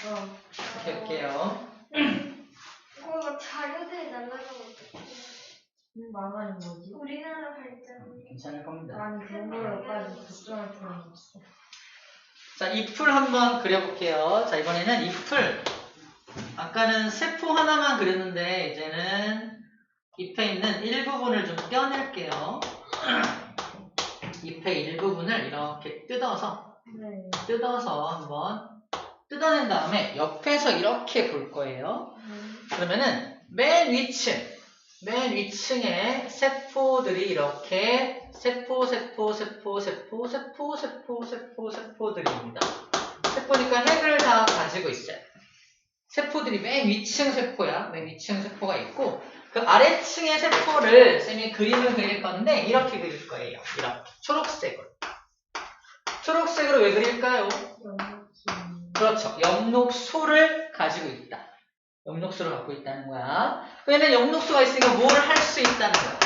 이렇게 할게요. 그거 자료들이 날라가고 망하는 거지? 우리나라 발전. 괜찮을 겁니다. 아니 그런 걸까지 걱정할 필요는 없어. 자, 이 풀 한번 그려볼게요. 자, 이번에는 이 풀. 아까는 세포 하나만 그렸는데 이제는 잎에 있는 일부분을 좀 떼어낼게요. 잎의 일부분을 이렇게 뜯어서 한번 뜯어낸 다음에 옆에서 이렇게 볼 거예요. 그러면은 맨 위층에 세포들이 이렇게 세포들입니다. 세포니까 핵을 다 가지고 있어요. 세포들이 맨 위층 세포야. 맨 위층 세포가 있고 그 아래층의 세포를 쌤이 그림을 그릴 건데 이렇게 그릴 거예요. 이렇게 초록색으로 왜 그릴까요? 그렇죠. 엽록소를 가지고 있다. 엽록소를 갖고 있다는 거야. 왜냐면 엽록소가 있으니까 뭘 할 수 있다는 거야.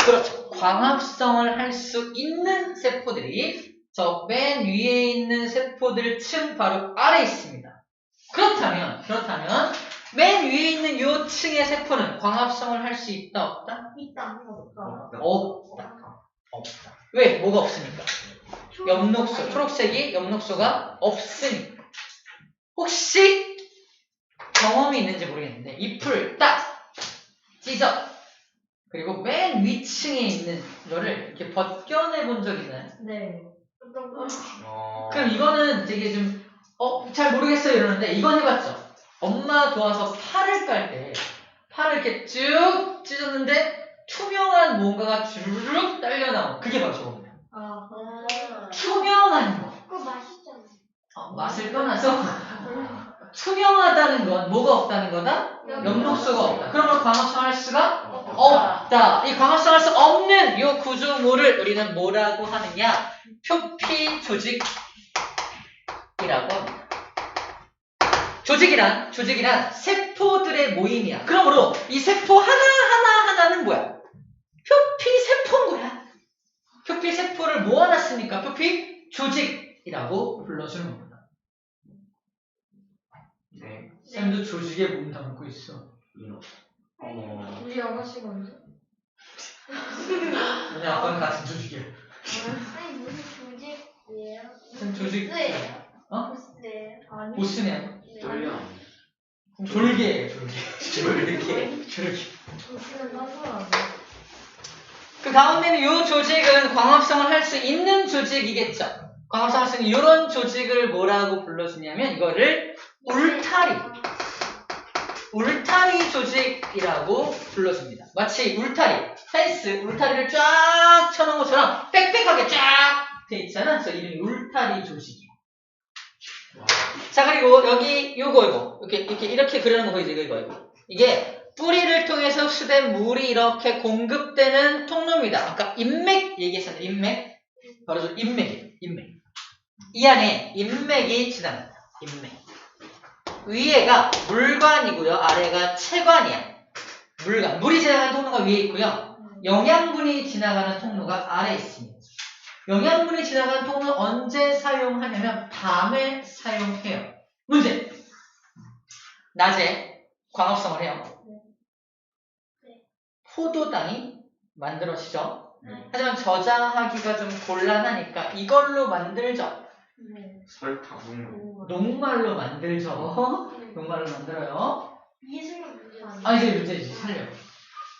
그렇죠. 광합성을 할 수 있는 세포들이 저 맨 위에 있는 세포들 층 바로 아래에 있습니다. 그렇다면 맨 위에 있는 요 층의 세포는 광합성을 할 수 있다 없다? 없다. 왜? 뭐가 없으니까? 엽록소, 초록색이 엽록소가 없으니까. 혹시 경험이 있는지 모르겠는데 잎을 딱 찢어 그리고 맨 위층에 있는 거를 이렇게 벗겨내 본 적 있나요? 네. 어떤 거? 그럼 이거는 되게 좀 잘 모르겠어요 이러는데 이건 해봤죠? 엄마 도와서 팔을 깔 때 팔을 이렇게 쭉 찢었는데 투명한 뭔가가 주르륵 딸려 나온 그게 바로 저겁니다. 투명한 거. 그거 맛있잖아. 맛을 떠나서 투명하다는 건 뭐가 없다는 거다? 엽록소가 없다. 그러면 광합성할 수가 없다. 이 광합성할 수 없는 이 구조물을 우리는 뭐라고 하느냐? 표피 조직이라고 합니다. 조직이란 세포들의 모임이야. 그러므로 이 세포 하나는 뭐야? 표피 세포인 거야. 표피 세포를 모아놨으니까 표피 조직이라고 불러주는 겁니다. 네. 쌤도 조직에 몸 담고 있어. 우리 아가씨가 언제? 우리 아빠는 같은 조직이야. 아니 무슨 조직이에요? 무슨 조직? 보스예요? 어? 보스예요? 아니. 보스네. 쫄려. 졸개예요, 졸개. 보스는 따스하네. 그 가운데는 이 조직은 광합성을 할 수 있는 조직이겠죠. 광합성을 할 수 있는 이런 조직을 뭐라고 불러주냐면 이거를 울타리 조직이라고 불러줍니다. 마치 울타리를 쫙 쳐놓은 것처럼 빽빽하게 쫙 돼 있잖아. 그래서 이름이 울타리 조직이야. 자, 그리고 여기 요거 이렇게 그리는 거 보이죠? 이거 이게 뿌리를 통해서 흡수된 물이 이렇게 공급되는 통로입니다. 아까 인맥 얘기했었는데 인맥 바로 저 인맥이에요. 이 안에 인맥이 지나갑니다. 인맥. 위에가 물관이고요. 아래가 체관이야. 물이 지나가는 통로가 위에 있고요. 영양분이 지나가는 통로가 아래에 있습니다. 영양분이 지나가는 통로는 언제 사용하냐면 밤에 사용해요. 문제. 낮에 광합성을 해요. 포도당이 만들어지죠. 하지만 저장하기가 좀 곤란하니까 이걸로 만들죠. 설탕. 녹말로 만들죠. 녹말로 만들어요. 예술가 문제. 이제 문제지. 살려.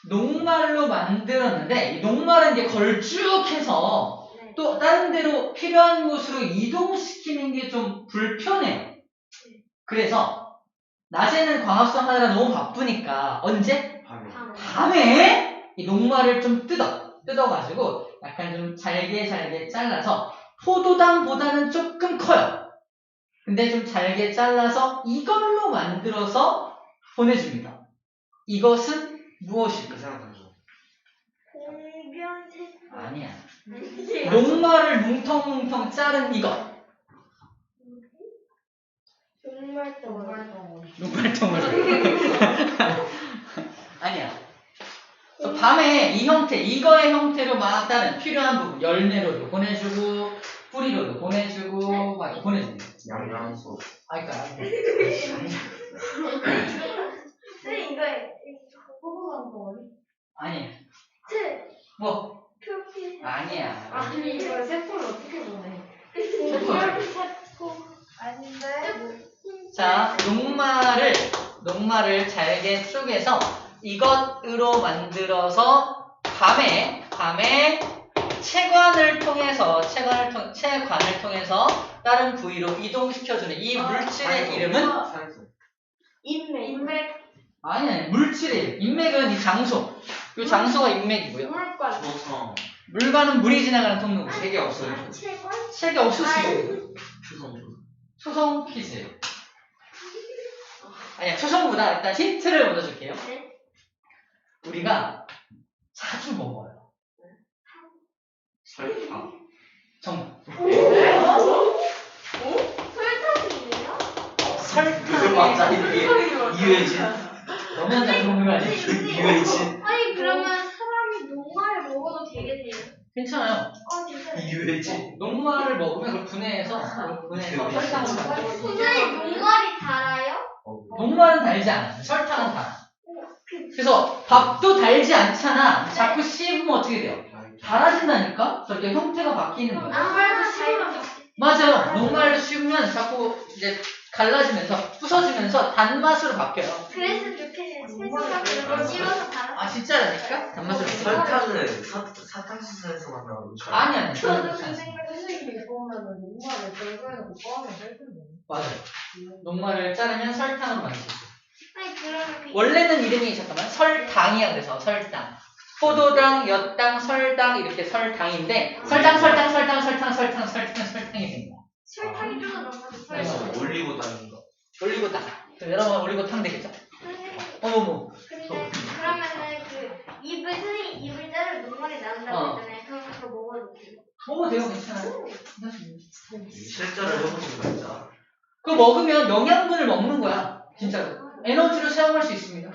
녹말로 만들었는데 이 녹말은 이제 걸쭉해서 또 다른 데로 필요한 곳으로 이동시키는 게 좀 불편해요. 그래서 낮에는 광합성 하느라 너무 바쁘니까 언제? 밤에 이 녹말을 좀 뜯어가지고 약간 좀 잘게 잘라서 포도당보다는 조금 커요. 근데 좀 잘게 잘라서 이걸로 만들어서 보내줍니다. 이것은 무엇일까요? 공변색. 아니야. 녹말을 뭉텅뭉텅 자른 이것. 녹말통을. 아니야. 밤에 이 형태, 이거의 형태로 막 다른 필요한 부분, 열매로도 보내주고, 뿌리로도 보내주고, 막 보내줍니다. 영양소. 그러니까 선생님 이거 호구한 덩어리? 아니 틀 뭐 표피 아니야. 아니 이거 세포를 어떻게 보내? 아닌데? 자, 녹말을 잘게 쪼개서 이것으로 만들어서 밤에 체관을 통해서 다른 부위로 이동시켜주는 이 물질의 이름은 인맥 아니 물질의 이름. 인맥은 이 장소. 이 장소가 인맥이고요. 물관 조성. 물과는 물이 지나가는 통로고 색이 없어요. 체관 책이 없을 수 있어요. 추성. 초성 퀴즈. 아니야, 초성보다 일단 힌트를 먼저 줄게요. 네. 우리가 자주 먹어요. 설탕. 정답. 설탕이에요? 설탕. 맞아 이게 이회진. 너무 잘 먹는 거 아니야? 이회진. 아니 그러면 사람이 녹말을 먹어도 되겠네요. 괜찮아요. 진짜. 이회진. 녹말을 먹으면 그걸 분해해서 설탕으로 만들어요. 선생님 녹말이 달아요? 녹말은 달지 않아요. 설탕은 달아. 그래서 밥도 달지 않잖아. 자꾸 씹으면 어떻게 돼요? 달아진다니까? 저렇게 형태가 바뀌는 거예요. 녹말도 씹으면 맞아요. 녹말을 씹으면 자꾸 이제 갈라지면서 부서지면서 단맛으로 바뀌어요. 그랬으면 좋겠어요. 채소가 그걸 씹어서 달아. 아 진짜라니까? 단맛으로 바뀌어요. 설탕은 사탕수수에서 만나는 거. 아니 저도 그렇지 않습니다. 선생님이 보면은 녹말을 절거해놓고 뻔하게 썰텐데 맞아요. 녹말을 자르면 설탕으로 만들 수 있어요. 아니 그러면 그 원래는 이름이 잠깐만 설당이야. 그래서 설당. 포도당, 엿당, 설당 이렇게 설당인데 설탕이 된 거야. 설탕이 좀 더 넘어서 그래서 설탕. 올리고당인가? 올리고당. 그럼 여러분 올리고탕 되겠죠? 선생님 어머머. 근데 그러면은 그 입을 선생님 입을 자르면 녹말이 나온다고 했잖아요. 그럼 그거 먹어도 돼요? 먹어도 돼요. 괜찮아요. 실제로 해보신 거 있다. 그거 먹으면 영양분을 먹는 거야. 진짜로. 에너지로 사용할 수 있습니다.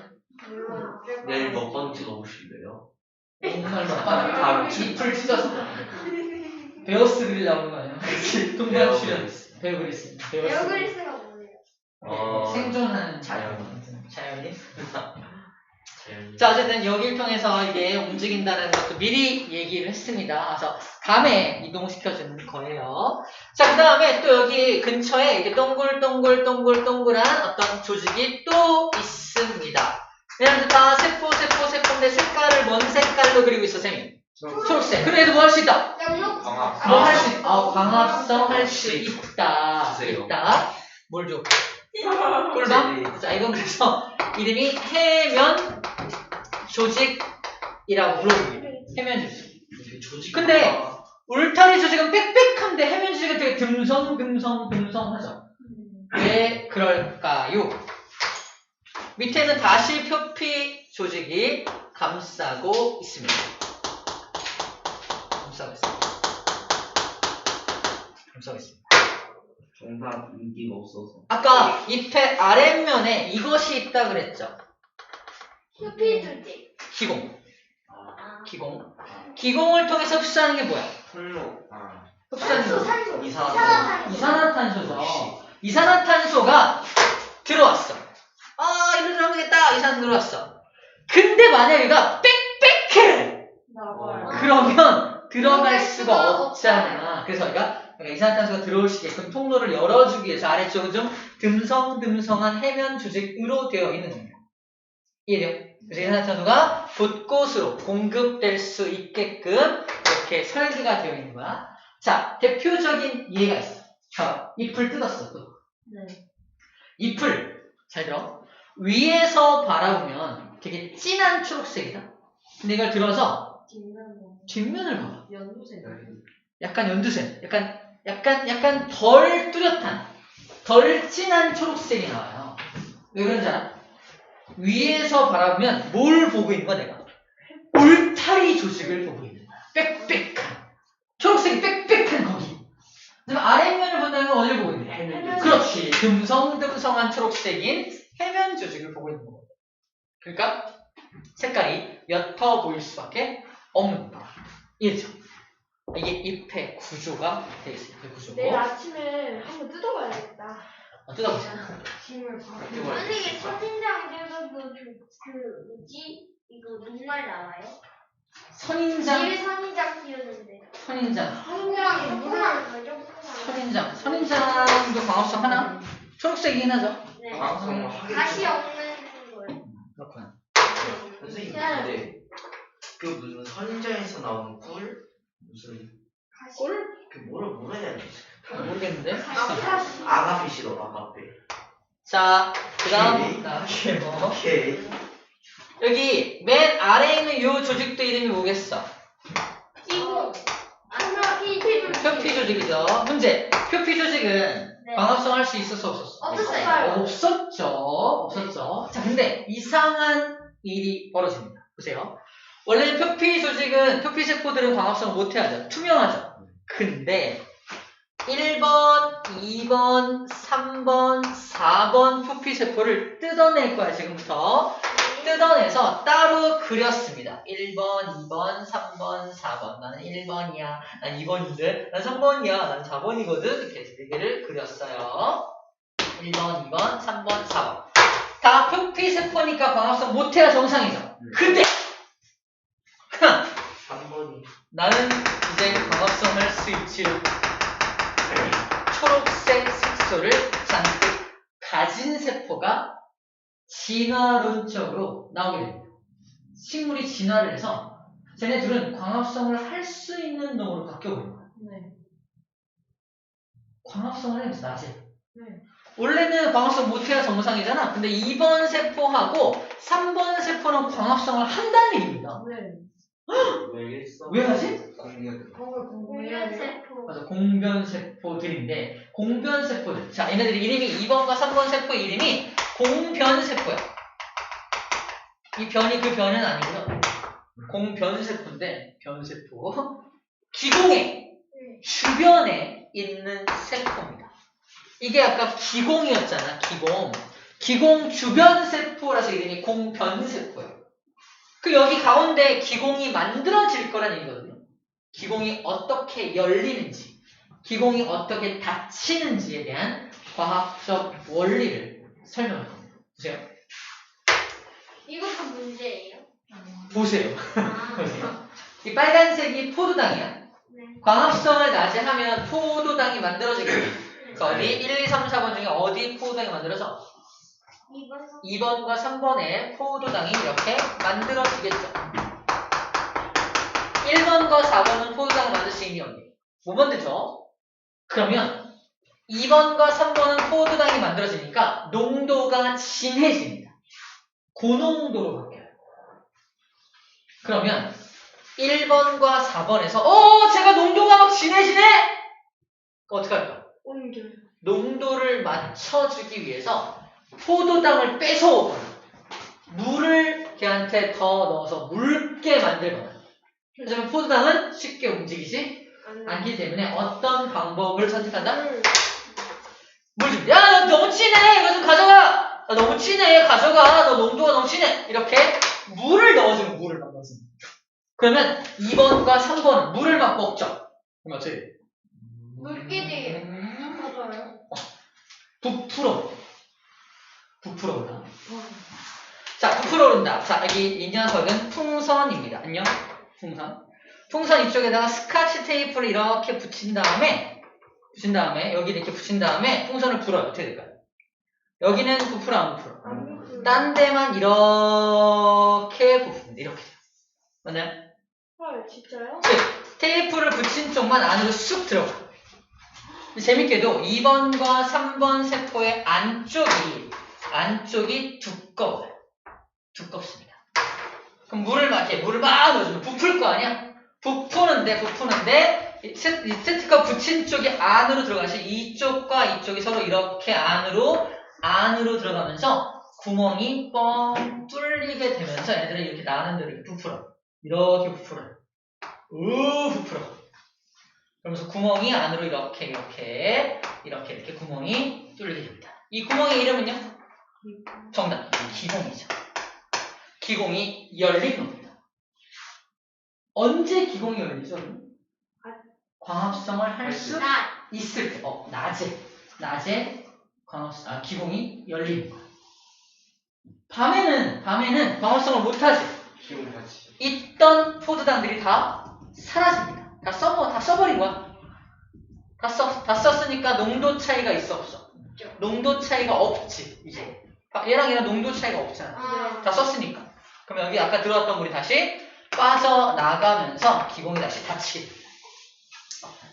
물론 내일 몇 번째 넣으실래요? 정말 막바닥 잎을 찢어서 베어스 그릴 나오는 거 아니야? 동반 출연 베어 그리스 에어그리스가 뭐예요? 생존하는 자연. 자연인. 자 어쨌든 여기를 통해서 이게 움직인다는 것도 미리 얘기를 했습니다. 그래서 감에 이동시켜주는 거예요. 자 그 다음에 또 여기 근처에 이렇게 동글동글한 어떤 조직이 또 있습니다. 얘네들 다 세포인데 색깔을 뭔 색깔로 그리고 있어 쌤이? 초록색. 그럼 얘도 뭐 할 수 있다? 양록 광합. 뭐 할 수 있다. 광합성 할 수 있다. 주세요. 뭘 줘? 꿀밤? 자 이건 그래서 이름이 해면 조직이라고 불러줍니다. 해면 조직. 근데 울타리 조직은 빽빽한데 해면 조직은 되게 듬성하죠. 왜 그럴까요? 밑에는 다시 표피 조직이 감싸고 있습니다. 정답 인기가 없어서. 아까 잎의 아랫면에 이것이 있다 그랬죠. 표피 조직. 기공. 아, 기공을 통해서 흡수하는 게 뭐야? 통로. 흡수하는 거. 산소. 이산화탄소. 이산화탄소죠. 이산화탄소가 들어왔어. 이리로 하겠다. 이산 들어왔어. 근데 만약 얘가 빽빽해. 나와요. 그러면 들어갈 수가 없잖아. 그래서 얘가 이산화탄소가 들어올 수 있게끔 통로를 열어주기 위해서 아래쪽은 좀 듬성한 해면 조직으로 되어 있는 겁니다. 이해돼요? 그래서 이산화탄소가 곳곳으로 공급될 수 있게끔 이렇게 설계가 되어 있는 거야. 자, 대표적인 예가 있어. 자, 잎을 뜯었어. 또. 네. 잎을 잘 들어. 위에서 바라보면 되게 진한 초록색이다. 근데 이걸 들어서 뒷면을 봐봐. 연두색. 약간 연두색, 약간 덜 뚜렷한, 덜 진한 초록색이 나와요. 왜 그런지 알아? 위에서 바라보면 뭘 보고 있는 거야, 내가? 울타리 조직을 보고 있는 거야. 빽빽한. 초록색이 빽빽한 거기. 그다음에 아랫면을 본다면 어디를 보고 있는 거야? 해면. 그렇지. 듬성한 초록색인 해면 조직을 보고 있는 거거든. 그러니까 색깔이 옅어 보일 수밖에 없는 거야. 이해죠? 이게 잎의 구조가 되어 있습니다. 그 구조고. 내일 아침에 한번 뜯어봐야겠다. 뜯어보자. 힘을 봐. 선생님 선인장들도 그 뭐지? 이거 눈말 나와요? 선인장, 집에 선인장 키우는데 선인장, 선인장이 물을 가져? 선인장도 광합성 하나? 초록색이긴 하죠. 네. 방송을 하겠죠. 가시 없는 거예요. 그렇구나. 선생님 근데 그 무슨 선인장에서 나오는 꿀 무슨 꿀? 그 뭐라 해야 되지? 모르겠는데. 아가페시로 아가페. 자, 그 다음. 오케이. 여기 맨 아래에 있는 요 조직도 이름이 뭐겠어? 이거 표피 표피 조직이죠. 문제. 표피 조직은 네. 광합성 할 수 있었어, 없었어? 없었어요. 없었죠. 자, 근데 이상한 일이 벌어집니다. 보세요. 원래 표피 조직은, 표피 세포들은 광합성을 못 해야죠. 투명하죠. 근데 1번, 2번, 3번, 4번 표피 세포를 뜯어낼 거야, 지금부터. 뜯어내서 따로 그렸습니다. 1번, 2번, 3번, 4번. 나는 1번이야. 난 2번인데. 난 3번이야. 난 4번이거든. 이렇게 4개를 그렸어요. 1번, 2번, 3번, 4번. 다 표피 세포니까 광합성 못해야 정상이죠. 근데 3번이 나는 이제 광합성을 스위치를 초록색 색소를 잔뜩 가진 세포가 진화론적으로 나오게 됩니다. 식물이 진화를 해서 쟤네 둘은 광합성을 할 수 있는 놈으로 바뀌어버린 거야. 네. 광합성을 해야지 낮에. 네. 원래는 광합성 못해야 정상이잖아. 근데 2번 세포하고 3번 세포는 광합성을 한다는 얘기입니다. 네. 왜 했어? 왜 하지? 공략. 그걸 공부해야 돼요. 세포. 맞아, 공변세포들인데 공변세포들. 자, 얘네들이 이름이 2번과 3번 세포의 이름이 공변세포야. 이 변이 그 변은 아니고요. 공변세포인데 변세포. 기공의 주변에 있는 세포입니다. 이게 아까 기공이었잖아. 기공 주변 세포라서 이름이 공변세포예요. 그 여기 가운데 기공이 만들어질 거란 얘기거든요. 기공이 어떻게 열리는지, 기공이 어떻게 닫히는지에 대한 과학적 원리를 설명할 겁니다. 보세요. 이것도 문제예요. 보세요. 아, 보세요. 이 빨간색이 포도당이야. 네. 광합성을 낮에 하면 포도당이 만들어지겠죠. 그래서 어디 1, 2, 3, 4번 중에 어디 포도당이 만들어져? 2번과 3번에 포도당이 이렇게 만들어지겠죠. 1번과 4번은 포도당을 만들 수 있는 게 못 만들죠? 그러면 2번과 3번은 포도당이 만들어지니까 농도가 진해집니다. 고농도로 바뀌어요. 그러면 1번과 4번에서 제가 농도가 막 진해지네? 어떻게 할까? 농도를 맞춰주기 위해서 포도당을 뺏어오거나 물을 걔한테 더 넣어서 묽게 만들거나 하지만 포도당은 쉽게 움직이지 않기 때문에 어떤 방법을 선택한다? 물 좀. 야, 너 너무 진해. 이거 좀 가져가. 나 너무 진해. 가져가. 너 농도가 너무 진해. 이렇게 물을 넣어주는 물을 막 넣어주는. 그러면 2번과 3번은 물을 막 먹죠. 그럼 어떻게 돼? 물기들이에요. 맞아요. 부풀어 올라. 자, 부풀어 오른다. 자, 여기 이 녀석은 풍선입니다. 안녕? 풍선 이쪽에다가 스카치 테이프를 이렇게 붙인 다음에 여기를 이렇게 붙인 다음에 풍선을 불어요. 어떻게 될까요? 여기는 부풀어 안 부풀어? 딴 데만 이렇게 부풀는데 이렇게 돼요. 맞나요? 헐, 진짜요? 테이프를 붙인 쪽만 안으로 쑥 들어가. 재밌게도 2번과 3번 세포의 안쪽이 두꺼워요. 두껍습니다. 그럼 물을 막 넣어주면 부풀 거 아니야? 부푸는데 이 세트가 붙인 쪽이 안으로 들어가시 이쪽과 이쪽이 서로 이렇게 안으로 들어가면서 구멍이 뻥 뚫리게 되면서 얘들은 이렇게 나는 대로 이렇게 부풀어. 이렇게 부풀어요. 부풀어. 그러면서 구멍이 안으로 이렇게 구멍이 뚫리게 됩니다. 이 구멍의 이름은요? 정답. 기공이죠. 기공이 열린 겁니다. 언제 기공이 열리죠? 광합성을 할 수 있을 때. 낮에 기공이 열리는 거야. 밤에는 광합성을 못하지. 기분 같이. 있던 포도당들이 다 사라집니다. 다 써버린 거야. 다 썼으니까 농도 차이가 있어, 없어? 농도 차이가 없지, 이제. 얘랑 얘랑 농도 차이가 없잖아. 다 썼으니까. 그럼 여기 아까 들어왔던 물이 다시 빠져나가면서 기공이 다시 닫히게 됩니다.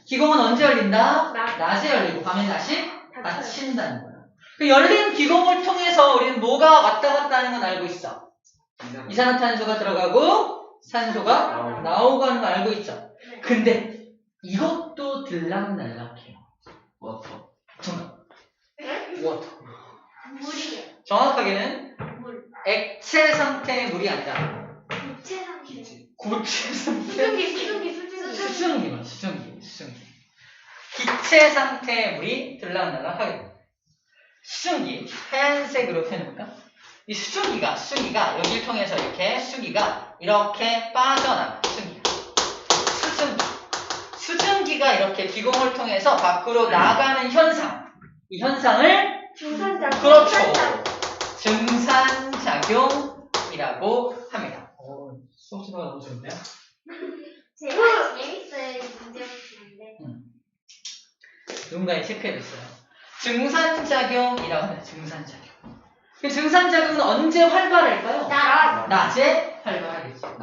기공은 언제 열린다? 낮에 열리고 밤에 다시 닫힌다는 거야. 그 열린 기공을 통해서 우리는 뭐가 왔다 갔다 하는 건 알고 있어. 이산화탄소가 들어가고 산소가 나오고 하는 거 알고 있죠. 근데 이것도 들락날락해요. 워터. 정답. 워터. 물이요. 정확하게는 물. 액체 상태의 물이 아니라 고체 상태. 고체 상태. 수증기. 수증기. 기체 상태의 물이 들락날락하게 됩니다. 수증기 하얀색으로 펴놓을까? 이 수증기가 여기를 통해서 수증기가 이렇게 빠져나가. 수증기가 이렇게 기공을 통해서 밖으로 나가는 현상. 이 현상을 그렇죠. 증산작용이라고 합니다. 수업 시간가 너무 좋은데요? 제가 재밌어요. 이 문제 푸는데. 누군가에 체크해줬어요. 증산작용이라고 합니다. 증산작용. 그 증산작용은 언제 활발할까요? 낮에 활발하겠죠.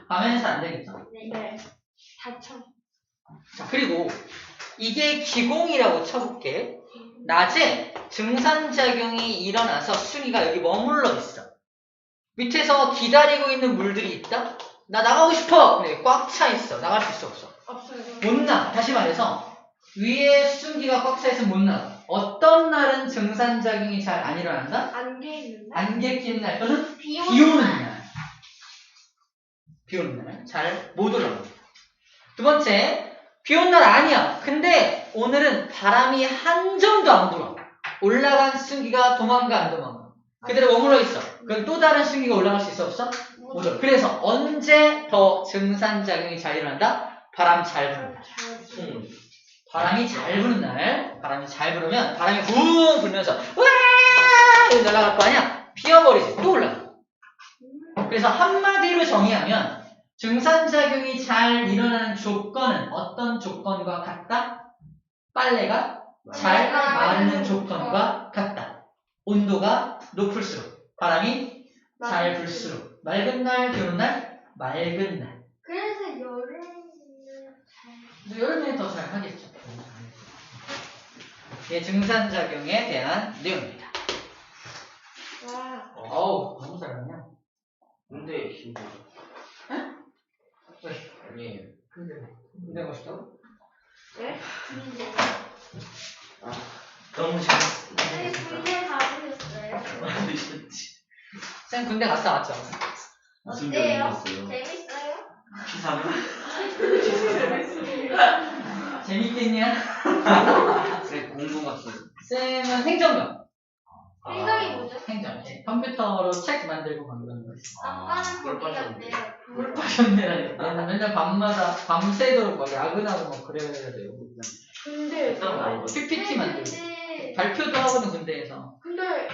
밤에는 잘 안 되겠죠. 네. 다쳐. 자, 그리고 이게 기공이라고 쳐볼게. 낮에 증산작용이 일어나서 수증기가 여기 머물러 있어. 밑에서 기다리고 있는 물들이 있다? 나 나가고 싶어! 근데 꽉 차 있어. 나갈 수 있어, 없어? 없어요. 못 나가. 다시 말해서 위에 수증기가 꽉 차 있으면 못 나가. 어떤 날은 증산작용이 잘 안 일어난다? 안개 있는 안개 끼는 날 또는 비 비 오는 날. 비 오는 날 잘 못 올라갑니다. 두 번째, 비 오는 날 아니야. 근데 오늘은 바람이 한 점도 안 불어. 올라간 수증기가 도망가 안 도망가? 그대로 머물러 있어. 그럼 또 다른 수증기가 올라갈 수 있어 없어? 못 올라. 그래서 언제 더 증산작용이 잘 일어난다? 바람 잘 부는 날. 바람이 잘 부는 날. 바람이 잘 불으면 바람이 붕 불면서 와 이렇게 날아갈 거 아니야? 피어버리지. 또 올라가. 그래서 한마디로 정의하면 증산작용이 잘 일어나는 조건은 어떤 조건과 같다? 빨래가 잘 마르는 조건과 같다. 온도가 높을수록, 바람이 잘 불수록, 맑은 날, 비 오는 날, 맑은 날. 그래서 여름에는 여름에 더 잘 하겠죠. 이게 증산작용에 대한 내용입니다. 와. 어우, 너무 잘하냐? 근데 힘들어. 왜? 아니에요. 군대 가고 싶다고? 네? 너무 재밌어. 네, 군대 가보셨어요? 쌤 군대 갔다 왔죠? 무슨 어때요? 병이었어요? 재밌어요? 피사는? 재밌겠냐? 제 공부 갔어요. 쌤은 행정병. 행정이 뭐죠? 행정. 컴퓨터로 책 만들고 막 그런 거 있어. 아빠는 뭘 거기 빠졌네. 갔대요. 물 빠졌네. 얘는 맨날 밤새도록 막 야근하고 막 그래야 돼요. 근데 PPT 만들고. 근데 발표도 하거든, 군대에서. 근데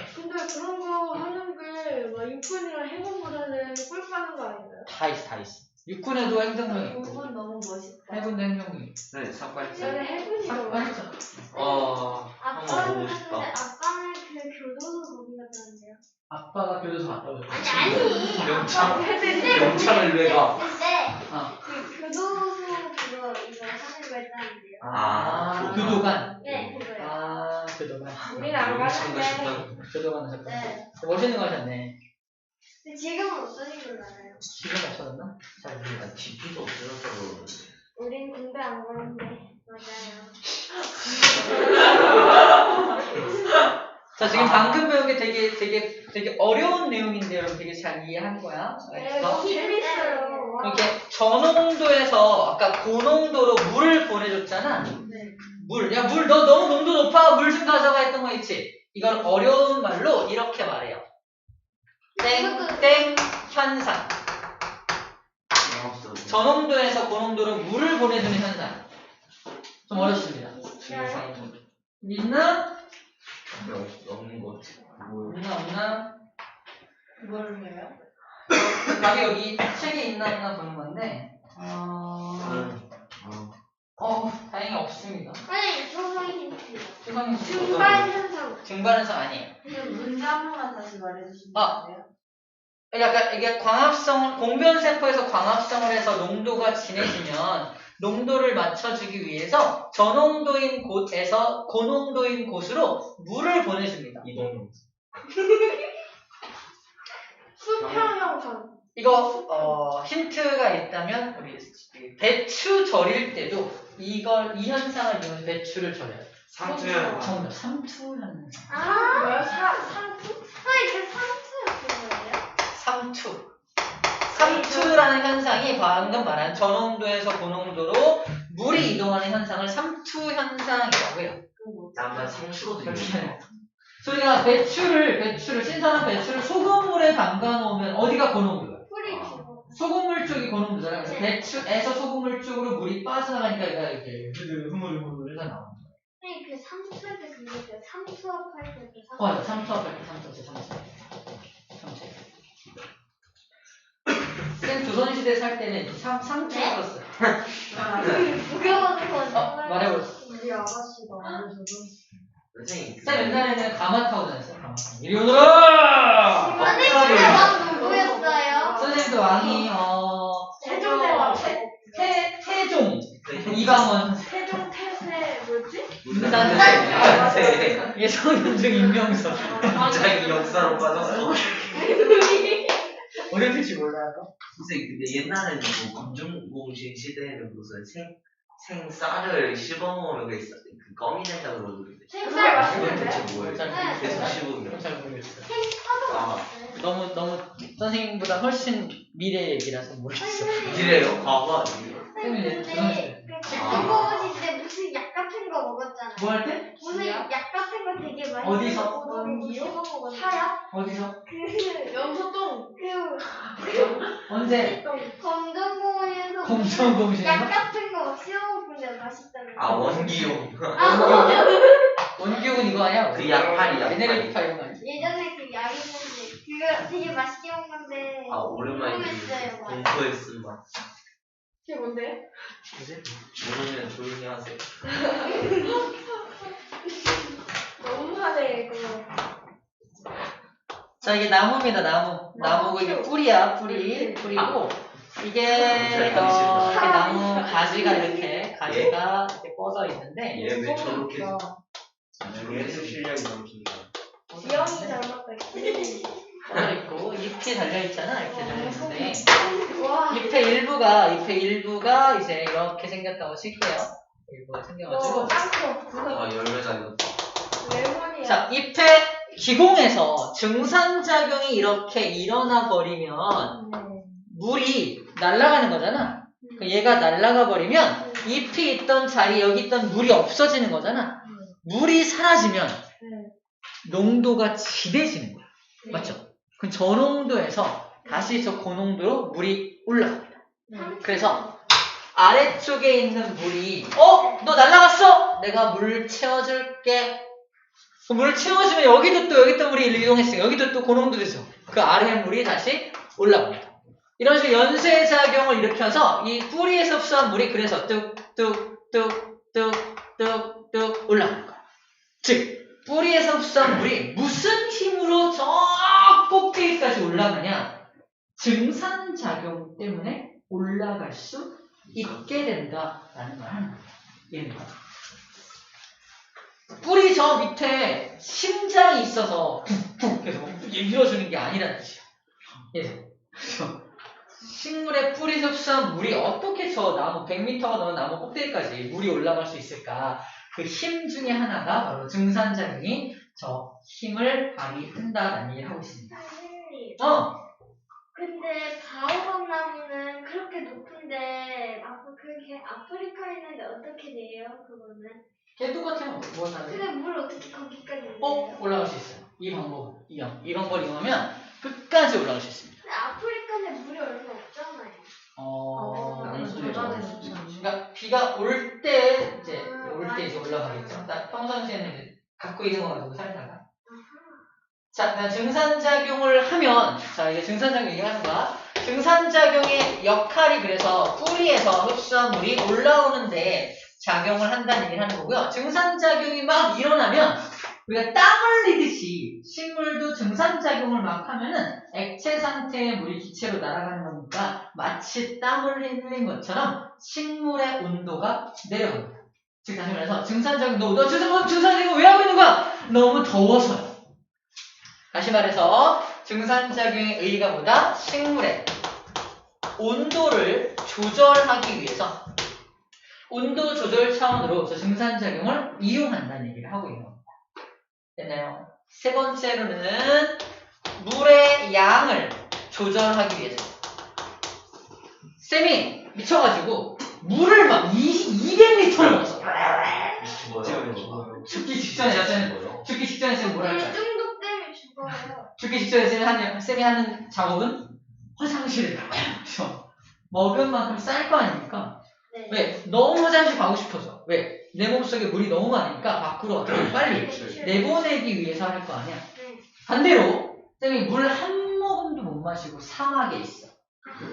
그런 거 하는 게막 육군이랑 해군보다는 꿀 빠는 거 아닌가요? 다 있어. 육군에도 행정병이 있고, 그건 너무 멋있다. 해군도 행정병이 있고. 네, 삭발했어요. 저는 해군이 너무 삭발했죠. 한번 아빠는 보고 하는데 싶다. 아빠는 그 교도소 거기 갔다는데요. 아빠가 교도소 갔다 오죠. 아니. 영창. 근데 영창을 왜 가? 근데 어. 그 교도소 그거 이거 하는 거 했다는데요. 교도관. 네, 그거요. 교도관. 우리는 안 영창 가는데 가셨다고. 교도관 하셨구나. 네. 멋있는 거 하셨네. 근데 지금은 없어진 걸로 알아요. 지금 없어졌나? 잘 모르겠다. DP도 없어져서 우린 군대 안 가는데 맞아요. 자, 지금 방금 배운 게 되게 어려운 내용인데 여러분 되게 잘 이해한 거야. 네, 알겠어? 너무 재밌어요. 와. 이렇게 저농도에서 아까 고농도로 물을 보내줬잖아. 네. 물. 야, 물, 너 너무 농도 높아. 물 좀 가져가 했던 거 있지? 이걸 어려운 말로 이렇게 말해요. 땡땡 현상. 없어. 저농도에서 고농도로 물을 보내주는 현상. 좀 어렵습니다. 있나? 없나 없나? 뭘 해요? 답이 여기 책에 있나 없나 보는 건데 다행히 없습니다. 아니, 조성이 힌트. 세상에 증발 현상. 증발현상 아니에요. 그럼 문제 한 번만 다시 말해주시면 아. 돼요? 그러니까 이게 공변세포에서 광합성을 해서 농도가 진해지면 농도를 맞춰주기 위해서 저농도인 곳에서 고농도인 곳으로 물을 보내줍니다. 이동. 수평 형상. 이거 힌트가 있다면 우리 배추 절일 때도 이 현상을 이용해서 배추를 절여요. 상투현. 정답 삼투 현상. 아, 뭐야? 상투? 아니, 그 상투였던 거예요? 삼투. 삼투라는 현상이 방금 말한 저농도에서 고농도로 물이 이동하는 현상을 삼투 현상이라고 해요. 난 상추로 들려. 소리가 배추를 신선한 배추를 소금물에 담가 놓으면 어디가 고농도야? 뿌리 아. 주고. 소금물 쪽이 고농도잖아. 그래서 네. 배추에서 소금물 쪽으로 물이 빠져나가니까 얘가 이렇게 흐물흐물해서 나오는 거야. 아니, 그 상투할 때 그게 그 상투합할 때도 맞아, 삼투합할 때 삼투. 쌤 조선시대 살 때는 삼투 네? 썼어요. 무거워서 말해보세요. 우리 아가씨가 알려줘서. 선생님. 쌤 옛날에는 가마 타고 다녔어요. 가마. 이리 오너라! 아니, 근데 왕 누구였어요? 선생님도 왕이 세종대왕. 태종 이방원 세종 태세 뭐지? 문단세 예성윤중 임명선 갑자기 역사로 빠졌어. 어렸을지 몰라요. 선생님 근데 옛날에는 뭐 검정공신 시대에는 무슨 생쌀을 씹어먹으면 그 껌이 된다 그러는데 생쌀 그건 맛있는데? 대체 뭐예요? 잘 계속 모르겠어요. 씹으면. 잘 모르겠어요. 생파도 아. 맛있어요. 너무 선생님보다 훨씬 미래 얘기라서 모르겠어요. 이래요? 과거 아니에요? 쌤이 이제 근데 조선시대. 그 시대 무슨 약 같은 거 먹었잖아요. 뭐 할 때? 무슨 약 같은 거 되게 많이 어디서? 먹었거든요. 원기요? 사야? 어디서? 염소똥. 언제? 검정공원에서 검정공원에서? 약 같은 거 막 씹어 먹는데 맛있다는 아 원기용. 원기옥은 이거 아니야? 그 약팔이 에네르기파 이런 거 아니야? 예전에 그 약 있는데 그거 되게 맛있게 먹는데 아 오랜만에 궁금했어요. 공포의 쓴맛. 그게 뭔데? 모르면 조용히 하세요. 너무하네 그거. 자 이게 나무입니다. 나무고 이게 뿌리야. 뿌리고 이게 이렇게 나무 가지가 이렇게 이렇게 뻗어 있는데 얘 왜 저렇게 예술 실력이 넘친다. 기영이 닮았다. 기영이. 뻗어 있고 잎이 달려 있잖아. 이렇게 달려 있는데 와. 잎의 일부가 이제 이렇게 생겼다고 칠게요. 일부가 생겨가지고 짱커. 아 열매가 익었다. 레몬이야. 자 잎의 기공에서 증산작용이 이렇게 일어나 버리면 물이 날아가는 거잖아. 얘가 날아가 버리면 잎이 있던 자리 여기 있던 물이 없어지는 거잖아. 물이 사라지면 농도가 지대지는 거야. 맞죠? 그럼 저농도에서 다시 저 고농도로 물이 올라갑니다. 그래서 아래쪽에 있는 물이 너 날아갔어? 내가 물 채워줄게. 물 채워주면 여기도 또 물이 이동했으니까 여기도 또 고농도 되죠. 그 아래 물이 다시 올라갑니다. 이런 식으로 연쇄작용을 일으켜서 이 뿌리에서 흡수한 물이 그래서 뚝뚝뚝뚝뚝뚝 올라가는 거야. 즉 뿌리에서 흡수한 물이 무슨 힘으로 저 꼭대기까지 올라가냐? 증산작용 때문에 올라갈 수 있게 된다라는 걸 하는 거예요. 얘는 뿌리 저 밑에 심장이 있어서 푹푹 계속 밀어주는 게 아니라는 뜻이야. 그래서 식물의 뿌리 흡수한 물이 어떻게 저 나무 100m가 넘는 나무 꼭대기까지 물이 올라갈 수 있을까? 그 힘 중에 하나가 바로 증산작용이 저 힘을 발휘한다라는 얘기를 하고 있습니다. 근데 바오밥 나무는 그렇게 높은데 그게 아프리카에 있는데 어떻게 돼요? 그거는? 걔 똑같아요. 뭐 다르지? 근데 물 어떻게 거기까지 올려요? 올라갈 수 있어요. 이 방법을 이용하면 끝까지 올라갈 수 있습니다. 근데 아프리카는 물이 얼마 없잖아요. 그러니까 비가 올 때 이제 올라가겠죠. 평상시에는 이제 갖고 있는 거 가지고 살다가 자, 그다음 증산작용을 하면, 자, 이게 증산작용 얘기하는 거야. 증산작용의 역할이 그래서 뿌리에서 흡수한 물이 올라오는데 작용을 한다는 얘기를 하는 거고요. 증산작용이 막 일어나면 우리가 땀 흘리듯이 식물도 증산작용을 막 하면은 액체 상태의 물이 기체로 날아가는 거니까 마치 땀을 흘린 것처럼 식물의 온도가 내려갑니다. 즉, 다시 말해서 증산작용, 너 증산작용 왜 하고 있는 거야? 너무 더워서요. 다시 말해서 증산작용의 의의가 뭐다? 식물의 온도를 조절하기 위해서 온도 조절 차원으로 저 증산작용을 이용한다는 얘기를 하고 있는 겁니다. 됐나요? 세 번째로는 물의 양을 조절하기 위해서 쌤이 미쳐가지고 물을 막 200리터를 먹었어. 죽기 직전에 쌤 뭐라 할까요? 중독 때문에 죽어요. 죽기 직전에 쌤이 하는 작업은 화장실에 가요. 먹은 만큼 쌀 거 아닙니까? 네. 왜? 너무 화장실 가고 싶어져. 왜? 내 몸속에 물이 너무 많으니까 밖으로 어떻게 빨리 내보내기 위해서 할 거 아니야. 네. 반대로 쌤이 물 한 모금도 못 마시고 사막에 있어.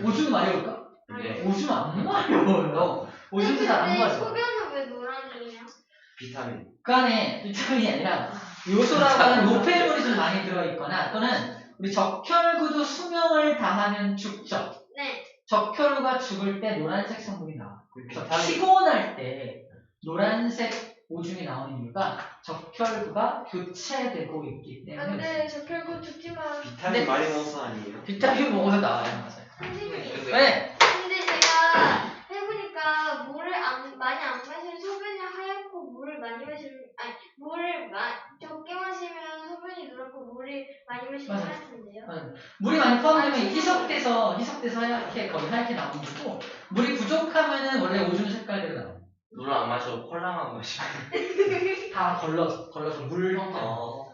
오줌 마려울까? 네. 오줌 안 마려워요. 오줌도 잘 안 마려. 소변은 왜 노란이에요? 비타민. 그 안에 비타민이 아니라 요소라고 하는 노폐물이 좀 많이 들어있거나 또는 우리 적혈구도 수명을 다하면 죽죠. 네. 적혈구가 죽을 때 노란색 성분이 나와. 피곤할 때 노란색 오줌이 나오는 이유가 적혈구가 교체되고 있기 때문에. 안돼 적혈구 죽지마. 비타민 많이 먹어서 아니에요? 비타민 먹어서 나와요. 맞아요. 선생님. 네. 근데 제가 해보니까 물을 많이 안 마시면 소변이 하얗고 물을 많이 마시면 물을 적게 마시면 소변이 노랗고 물이 많이 마시면 맞아요. 하얗던데요. 물이 많이 포함되면 희석돼서 하얗게 거의 하얗게 나오는 거고 물이 부족하면은 원래 오줌 색깔대로 나와요. 물 안 마셔 콜라만 마셔. 다 걸러서 물 형태로.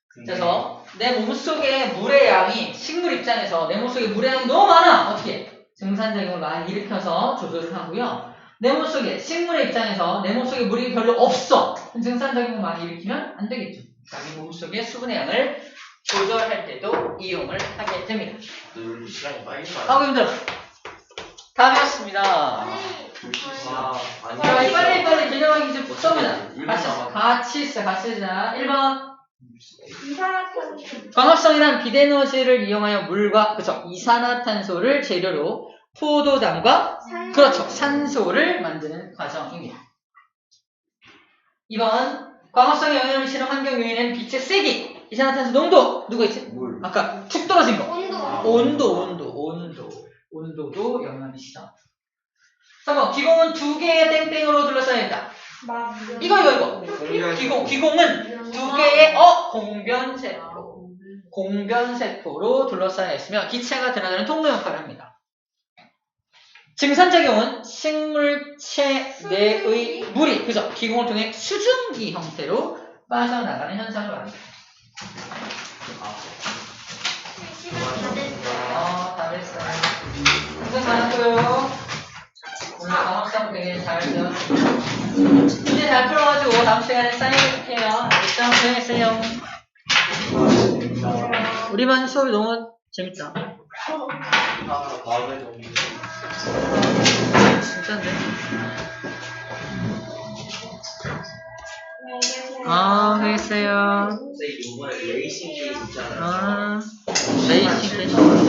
근데 그래서 내 몸속에 물의 양이 식물 입장에서 내 몸속에 물의 양이 너무 많아. 어떻게 해? 증산작용을 많이 일으켜서 조절을 하고요. 내 몸속에 식물의 입장에서 내 몸속에 물이 별로 없어. 증산작용을 많이 일으키면 안 되겠죠. 자기 몸속에 수분의 양을 조절할 때도 이용을 하게 됩니다. 늘 시간이 빨리 가. 하고 힘들어. 다음이었습니다. 아니. 자, 빨리 개념하기 좀 써보자. 일본 남아. 같이 쓰자. 1번. 이산화탄소. 광합성이란 비대에너지를 이용하여 물과 이산화탄소를 재료로 포도당과 산소를 만드는 과정입니다. 2번 광합성의 영향을 미치는 환경 요인은 빛의 세기, 이산화탄소 농도 누가 있지? 물. 아까 툭 떨어진 거. 온도. 온도도 영향을 미치죠. 3번 기공은 두 개의 땡땡으로 둘러싸여 있다. 이거. 기공은 두 개의 공변세포로 둘러싸여 있으며 기체가 드러나는 통로 역할을 합니다. 증산작용은 식물체 내의 물이 기공을 통해 수증기 형태로 빠져나가는 현상을 말합니다. 시간 다 됐어요. 다 됐어요. 굉장히 잘했고요. 오늘 방학상 되게 잘 되었습니다. 문제 잘 풀어가지고 다음 시간에 사인해줄게요. 알겠죠? 수고하셨어요. 우리 반 수업이 너무 재밌다. 다음에 좀. 진짠데? 네, 알겠어요. 선생님 이번에 레이싱 게임 있잖아요. 아.